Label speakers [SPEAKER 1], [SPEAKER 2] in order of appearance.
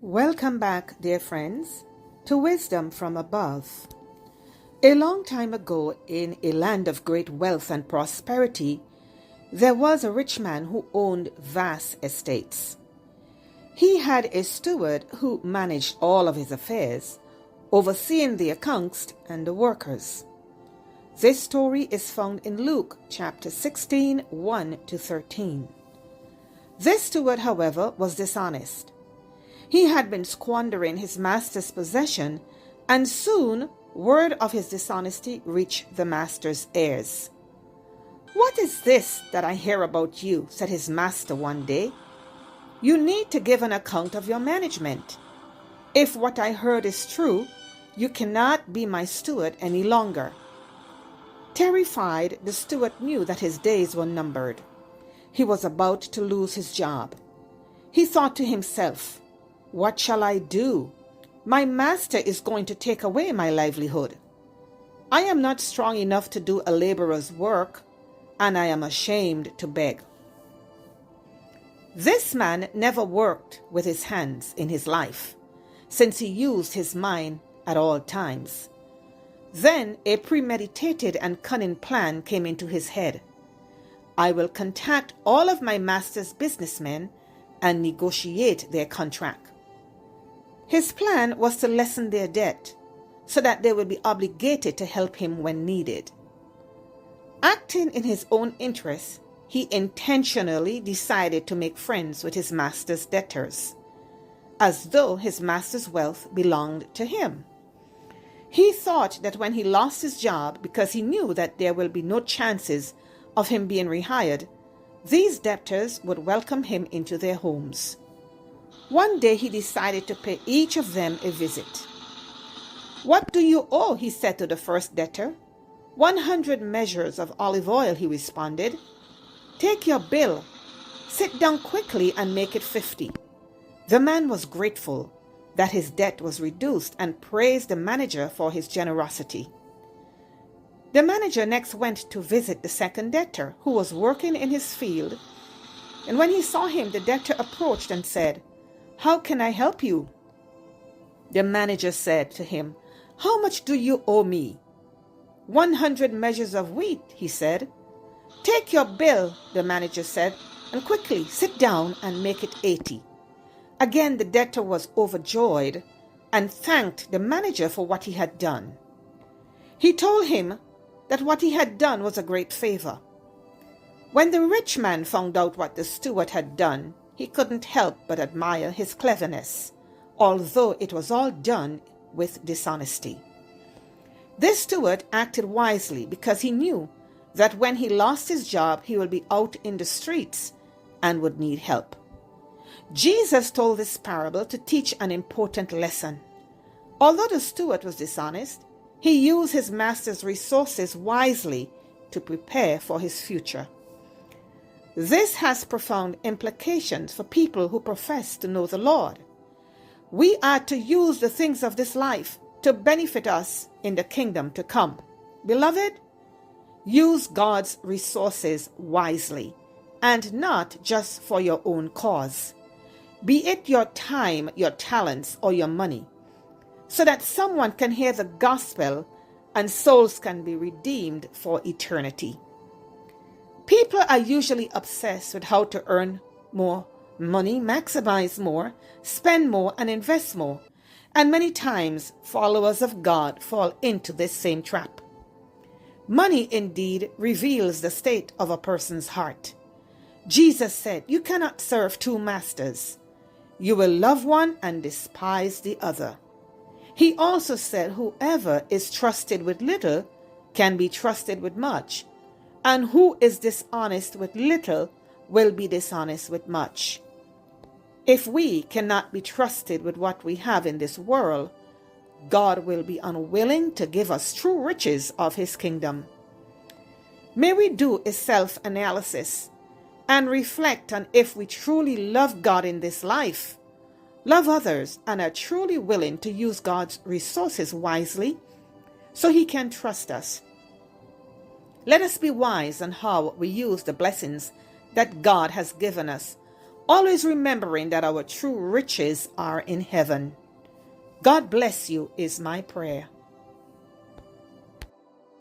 [SPEAKER 1] Welcome back, dear friends, to Wisdom from Above. A long time ago, in a land of great wealth and prosperity, there was a rich man who owned vast estates. He had a steward who managed all of his affairs, overseeing the accounts and the workers. This story is found in Luke chapter 16, 1 to 13. This steward, however, was dishonest. He had been squandering his master's possession, and soon word of his dishonesty reached the master's ears. "What is this that I hear about you?" said his master one day. "You need to give an account of your management. If what I heard is true, you cannot be my steward any longer." Terrified, the steward knew that his days were numbered. He was about to lose his job. He thought to himself, "What shall I do? My master is going to take away my livelihood. I am not strong enough to do a laborer's work, and I am ashamed to beg." This man never worked with his hands in his life, since he used his mind at all times. Then a premeditated and cunning plan came into his head. "I will contact all of my master's businessmen and negotiate their contract." His plan was to lessen their debt so that they would be obligated to help him when needed. Acting in his own interest, he intentionally decided to make friends with his master's debtors, as though his master's wealth belonged to him. He thought that when he lost his job, because he knew that there will be no chances of him being rehired, these debtors would welcome him into their homes. One day he decided to pay each of them a visit. "What do you owe?" he said to the first debtor. 100 measures of olive oil," he responded. "Take your bill. Sit down quickly and make it 50. The man was grateful that his debt was reduced and praised the manager for his generosity. The manager next went to visit the second debtor, who was working in his field, and when he saw him, the debtor approached and said, "How can I help you?" The manager said to him, "How much do you owe me?" 100 measures of wheat," he said. "Take your bill," the manager said, "and quickly sit down and make it 80. Again the debtor was overjoyed and thanked the manager for what he had done. He told him that what he had done was a great favor. When the rich man found out what the steward had done, he couldn't help but admire his cleverness, although it was all done with dishonesty. This steward acted wisely because he knew that when he lost his job, he would be out in the streets and would need help. Jesus told this parable to teach an important lesson. Although the steward was dishonest, he used his master's resources wisely to prepare for his future. This has profound implications for people who profess to know the Lord. We are to use the things of this life to benefit us in the kingdom to come. Beloved, use God's resources wisely and not just for your own cause, be it your time, your talents, or your money, so that someone can hear the gospel and souls can be redeemed for eternity. People are usually obsessed with how to earn more money, maximize more, spend more, and invest more. And many times, followers of God fall into this same trap. Money indeed reveals the state of a person's heart. Jesus said, "You cannot serve two masters. You will love one and despise the other." He also said, "Whoever is trusted with little can be trusted with much, and who is dishonest with little will be dishonest with much." If we cannot be trusted with what we have in this world, God will be unwilling to give us true riches of his kingdom. May we do a self-analysis and reflect on if we truly love God in this life, love others, and are truly willing to use God's resources wisely so he can trust us. Let us be wise on how we use the blessings that God has given us, always remembering that our true riches are in heaven. God bless you is my prayer.